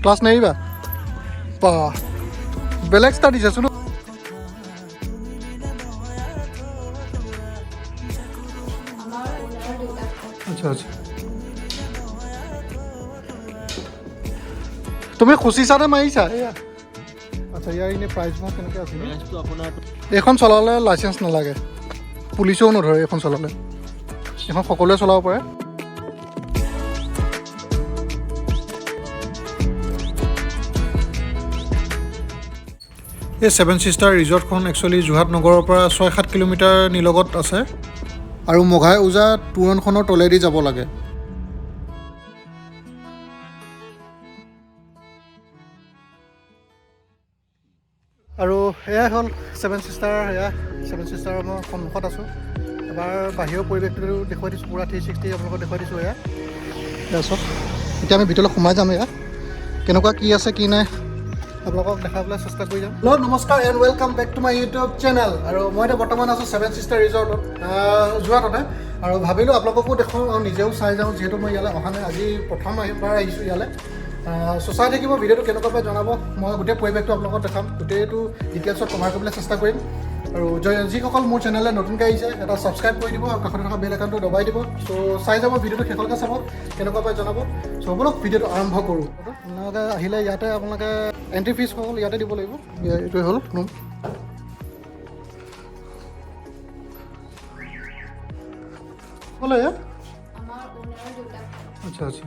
class নেৰিবা বা বেলেগ ষ্টাৰ দিছাচোন আচ্ছা আচ্ছা তুমি খুচিছানে মাৰিছা এয়া আচ্ছা ইয়াৰ এনেই প্ৰাইচবোৰ কেনেকৈ আছে এইখন চলালে লাইচেঞ্চ নালাগে পুলিচেও নধৰে এইখন চলালে এইখন সকলোৱে চলাব পাৰে এই ছেভেন ছিষ্টাৰ ৰিজৰ্টখন একচুৱেলি যোৰহাট নগৰৰ পৰা 6-7 কিলোমিটাৰ নিলগত আছে আৰু মঘাই ওজা তোৰণখনৰ তলেদি যাব লাগে আৰু এয়াই হ'ল ছেভেন ছিষ্টাৰ ছেভেন ছিষ্টাৰৰ মই সন্মুখত আছোঁ এবাৰ বাহিৰৰ পৰিৱেশটো দেখুৱাই দিছোঁ পূৰা 360 আপোনালোকক দেখুৱাই দিছোঁ এয়া তাৰপিছত এতিয়া আমি ভিতৰলৈ সোমাই যাম এয়া কেনেকুৱা কি আছে কি নাই আপোনালোকক দেখাবলৈ চেষ্টা কৰি যাম হেল্ল' নমস্কাৰ and welcome back to my YouTube channel আৰু মই এতিয়া বৰ্তমান আছোঁ ছেভেন ছিষ্টাৰ ৰিজৰ্টত যোৰহাটতে আৰু ভাবিলোঁ আপোনালোককো দেখুৱাওঁ আৰু নিজেও চাই যাওঁ যিহেতু মই ইয়ালৈ অহা নাই আজি প্ৰথমবাৰ আহিছোঁ ইয়ালৈ চাই থাকিব ভিডিঅ'টো কেনেকুৱা পাই জনাব মই গোটেই পৰিৱেশটো আপোনালোকক দেখাম গোটেইটো ডিটেইলছত কভাৰ কৰিবলৈ চেষ্টা কৰিম আৰু যিসকল মোৰ চেনেলে নতুনকৈ আহিছে এটা ছাবস্ক্ৰাইব কৰি দিব আৰু কাষতে থকা বেল আইকনটো দবাই দিব চ' চাই যাব ভিডিঅ'টো শেষলৈকে চাব কেনেকুৱা পাই জনাব চ' বলক ভিডিঅ'টো আৰম্ভ কৰোঁ আপোনালোকে আহিলে ইয়াতে আপোনালোকে এণ্ট্ৰি ফিজ হ'ল ইয়াতে দিব লাগিব এইটোৱে হ'ল ৰুম ক'লে আচ্ছা আচ্ছা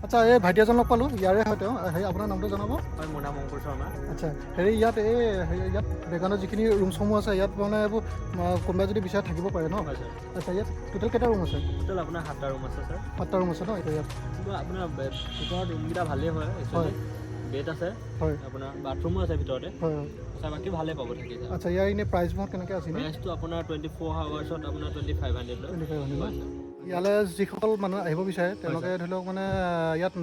আচ্ছা এই ভাইটি এজন লগ পালোঁ ইয়াৰে হয় তেওঁ হেৰি আপোনাৰ নামটো জনাব হয় মোৰ নাম অংকুৰ শৰ্মা আচ্ছা হেৰি ইয়াত ইয়াত বেকগ্ৰাউণ্ডত যিখিনি ৰুমসমূহ আছে ইয়াত মানে এইবোৰ কোনোবাই যদি বিচাৰে থাকিব পাৰে ন হয় ছাৰ আচ্ছা ইয়াত টোটেল কেইটা ৰুম আছে টোটেল আপোনাৰ 7টা ৰুম আছে ছাৰ 7টা ৰুম আছে ন এতিয়া ইয়াত কিন্তু আপোনাৰ ভিতৰত ৰুমকেইটা ভালেই হয় হয় বেড আছে হয় আপোনাৰ বাথৰুমো আছে ভিতৰতে হয় হয় ছাৰ বাকী ভালেই পাব থাকি ছাৰ আচ্ছা ইয়াৰ এনেই প্ৰাইচবোৰ কেনেকৈ আছে প্ৰাইচটো আপোনাৰ 24 আৱাৰ্ছত আপোনাৰ 2500 লয় 2500 ইয়ালৈ যিসকল মানুহ আহিব বিচাৰে তেওঁলোকে ধৰি লওক মানে ইয়াত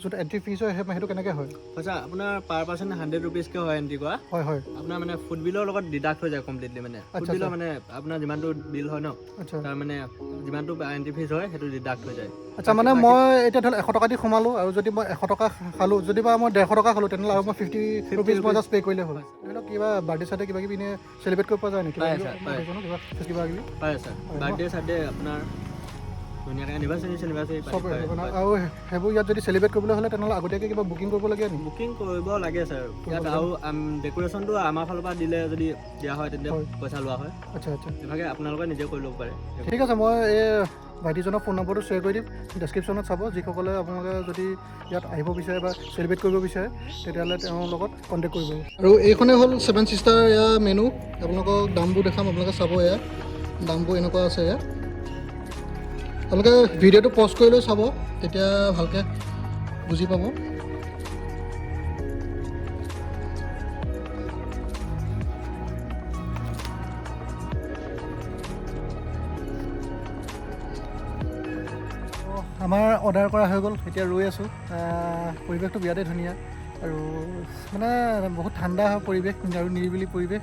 যোনটো এণ্ট্ৰি ফিজ হয় সেইটো কেনেকৈ হয় হয় ছাৰ আপোনাৰ পাৰ পাৰ্চন 100 ৰুপিজকৈ হয় এণ্ট্ৰি কৰা হয় হয় আপোনাৰ মানে ফুড বিলৰ লগত ডিডাক্ট হৈ যায় কমপ্লিটলি মানে ফুড বিলৰ মানে আপোনাৰ যিমানটো বিল হয় ন আচ্ছা তাৰ মানে যিমানটো এণ্ট্ৰি ফিজ হয় সেইটো ডিডাক্ট হৈ যায় আচ্ছা মানে মই এতিয়া ধৰি লওক 100 টকা দি সোমালোঁ আৰু যদি মই 100 টকা খালোঁ যদি বা মই 150 টকা খালোঁ তেনেহ'লে আৰু মই 50 ৰুপিজ মই জাষ্ট পে' কৰিলে হ'ল ধৰি লওক কিবা বাৰ্থডে চাৰ্থডে কিবা কিবি এনেই চেলিব্ৰেট কৰিব পৰা যায় নেকি কিবা কিবি হয় ছাৰ বাৰ্থডে চাৰ্থডে আপোনাৰ ধুনীয়াকৈ এনিভাৰ্চাৰী চব আৰু সেইবোৰ ইয়াত যদি চেলিব্ৰেট কৰিবলৈ হ'লে তেনেহ'লে আগতীয়াকৈ কিবা বুকিং কৰিবলগীয়া নেকি বুকিং কৰিব লাগে ছাৰ ইয়াত আৰু ডেক'ৰেশ্যনটো আমাৰ ফালৰ পৰা দিলে যদি দিয়া হয় তেন্তে পইচা লোৱা হয় আচ্ছা আচ্ছা ইভাগে আপোনালোকে নিজে কৰি ল'ব পাৰে ঠিক আছে মই এই ভাইটিজনৰ ফোন নম্বৰটো শ্বেয়াৰ কৰি দিম ডেছক্ৰিপশ্যনত চাব যিসকলে আপোনালোকে যদি ইয়াত আহিব বিচাৰে বা চেলিব্ৰেট কৰিব বিচাৰে তেতিয়াহ'লে তেওঁৰ লগত কণ্টেক্ট কৰিব আৰু এইখনেই হ'ল ছেভেন ছিষ্টাৰ এয়া মেনু আপোনালোকক দামবোৰ দেখাম আপোনালোকে চাব এয়া দামবোৰ এনেকুৱা আছে এয়া আপোনালোকে ভিডিঅ'টো পজ কৰি লৈ চাব তেতিয়া ভালকৈ বুজি পাব আমাৰ অৰ্ডাৰ কৰা হৈ গ'ল এতিয়া ৰৈ আছোঁ পৰিৱেশটো বিৰাটেই ধুনীয়া আৰু মানে বহুত ঠাণ্ডা পৰিৱেশ আৰু নিৰিবিলি পৰিৱেশ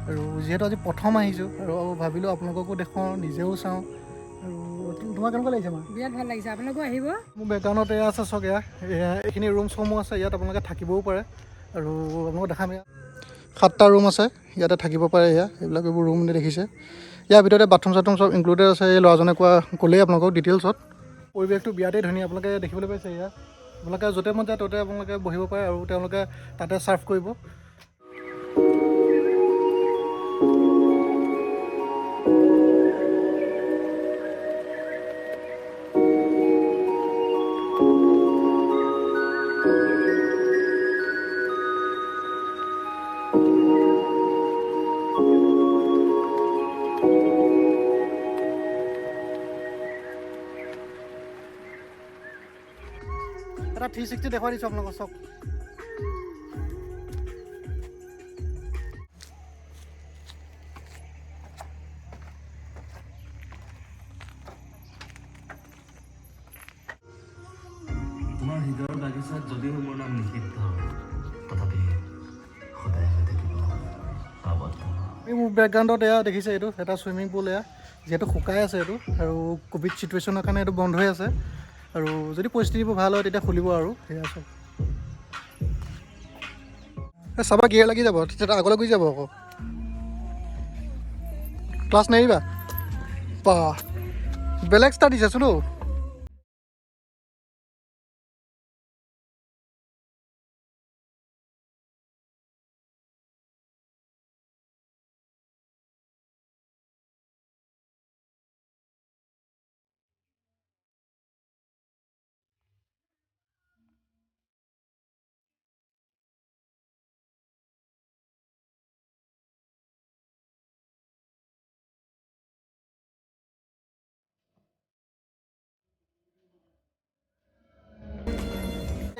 আৰু যিহেতু আজি প্ৰথম আহিছোঁ আৰু ভাবিলোঁ আপোনালোককো দেখুৱাওঁ নিজেও চাওঁ আৰু তোমাৰ কেনেকুৱা লাগিছে আমাৰ বিৰাট ভাল লাগিছে আপোনালোকো আহিব মোৰ বেকগ্ৰাউণ্ডত এয়া আছে চাওক এইখিনি ৰুমছসমূহ আছে ইয়াত আপোনালোকে থাকিবও পাৰে আৰু আপোনালোকক দেখাম এয়া 7টা ৰুম আছে ইয়াতে থাকিব পাৰে এইবিলাক এইবোৰ ৰুম দেখিছে ইয়াৰ ভিতৰতে বাথৰুম চাথৰুম চব ইনক্লুডেড আছে এই ল'ৰাজনে ক'লেই আপোনালোকক ডিটেইলছত পৰিৱেশটো বিৰাটেই ধুনীয়া আপোনালোকে দেখিবলৈ পাইছে ইয়াত আপোনালোকে য'তে মন যায় ত'তে আপোনালোকে বহিব পাৰে আৰু তেওঁলোকে তাতে ছাৰ্ভ কৰিব এটা 360 দেখুৱাই দিছোঁ আপোনালোকক চব তোমাৰ হৃদয়ৰ বাগিচাত যদিও মোৰ নাম নিষিদ্ধ তথাপি সদায় হৈ থাকিব আবদ্ধ মোৰ বেকগ্ৰাউণ্ডত এয়া দেখিছে এইটো এটা চুইমিং পুল এয়া যিহেতু শুকাই আছে এইটো আৰু ক'ভিড ছিটুৱেশ্যনৰ কাৰণে এইটো বন্ধ হৈ আছে আৰু যদি পৰিস্থিতিবোৰ ভাল হয় তেতিয়া খুলিব আৰু সেয়া চব চাবা গিয়েৰ লাগি যাব তেতিয়া আগলৈ গুচি যাব আকৌ ক্লাছ নেৰিবা বা বেলেগ ষ্টাৰ্ট দিছেচোন ন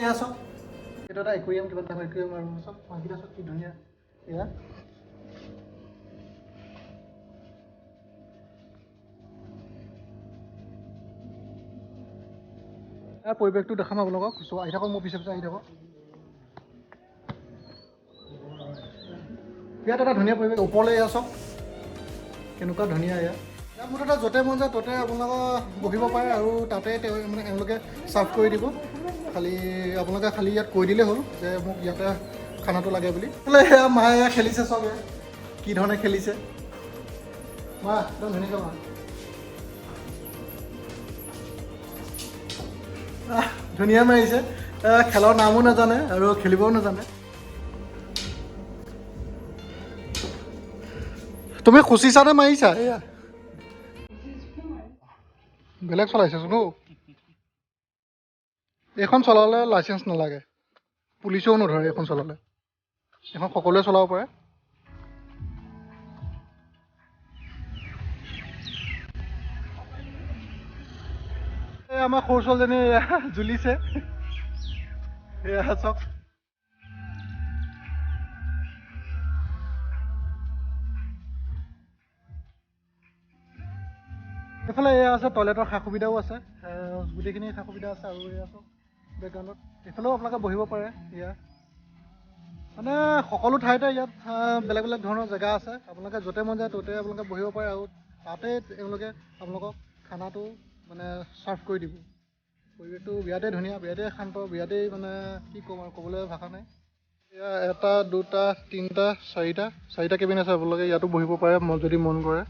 এয়া চব এইটো এটা একুৰিয়াম কিবা এটা একুৰিয়াম আৰু চব মাছকেইটা চব কি ধুনীয়া এয়া ইয়াৰ পৰিৱেশটো দেখাম আপোনালোকক চ' আহি থাকক মোৰ পিছে পিছে আহি থাকক ইয়াত এটা ধুনীয়া পৰিৱেশ ওপৰলৈ এয়া চব কেনেকুৱা ধুনীয়া এয়া ইয়াত মুঠতে য'তে মন যায় ত'তে আপোনালোকে বহিব পাৰে আৰু তাতে মানে এওঁলোকে ছাৰ্ভ কৰি দিব খালি আপোনালোকে খালি ইয়াত কৈ দিলেই হ'ল যে মোক ইয়াতে খানাটো লাগে বুলি বোলে সেয়া মায়ে এয়া খেলিছে চবে কি ধৰণে খেলিছে মা একদম ধুনীয়াকৈ মা ধুনীয়া মাৰিছে খেলৰ নামো নাজানে আৰু খেলিবও নাজানে তুমি খুচিছানে মাৰিছা এয়া বেলেগ চলাইছেচোন ন এইখন চলালে লাইচেঞ্চ নালাগে পুলিচেও নধৰে এইখন চলালে এইখন সকলোৱে চলাব পাৰে এই আমাৰ সৰু ছোৱালীজনী জুলিছে এয়া চাওক এইফালে এয়া আছে টয়লেটৰ সা সুবিধাও আছে গোটেইখিনি সা সুবিধা আছে আৰু এয়া চব বেকগ্ৰাউণ্ডত এইফালেও আপোনালোকে বহিব পাৰে এয়া মানে সকলো ঠাইতে ইয়াত বেলেগ বেলেগ ধৰণৰ জেগা আছে আপোনালোকে য'তে মন যায় ত'তে আপোনালোকে বহিব পাৰে আৰু তাতে তেওঁলোকে আপোনালোকক খানাটো মানে ছাৰ্ভ কৰি দিব পৰিৱেশটো বিৰাটেই ধুনীয়া বিৰাটেই শান্ত বিৰাটেই মানে কি ক'ম আৰু ক'বলৈ ভাষা নাই এয়া এটা দুটা তিনিটা চাৰিটা কেবিন আছে আপোনালোকে ইয়াতো বহিব পাৰে যদি মন কৰে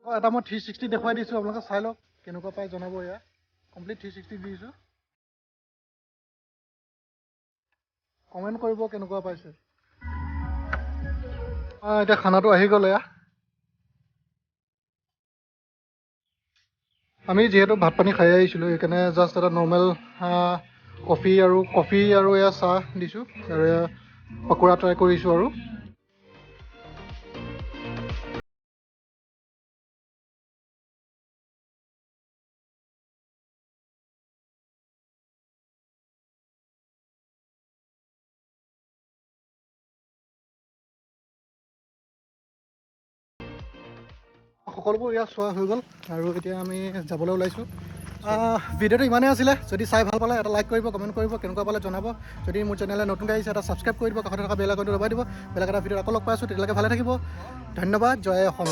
এটা মই 360 দেখুৱাই দিছোঁ আপোনালোকে চাই লওক কেনেকুৱা পাই জনাব এয়া কমপ্লিট 360 দিছোঁ কমেণ্ট কৰিব কেনেকুৱা পাইছে এতিয়া খানাটো আহি গ'ল এয়া আমি যিহেতু ভাত পানী খাই আহিছিলোঁ সেইকাৰণে জাষ্ট এটা নৰ্মেল কফি আৰু এয়া চাহ দিছোঁ আৰু এয়া পকোৰা ট্ৰাই কৰিছোঁ আৰু সকলোবোৰ ইয়াত চোৱা হৈ গ'ল আৰু এতিয়া আমি যাবলৈ ওলাইছোঁ ভিডিঅ'টো ইমানেই আছিলে যদি চাই ভাল পালে এটা লাইক কৰিব কমেণ্ট কৰিব কেনেকুৱা পালে জনাব যদি মোৰ চেনেলে নতুনকৈ আহিছে এটা ছাবস্ক্ৰাইব কৰি দিব কাষতে থকা বেল আইকনটো দবাই দিব বেলেগ এটা ভিডিঅ'ত আকৌ লগ পাই আছোঁ তেতিয়ালৈকে ভালে থাকিব ধন্যবাদ জয় অসম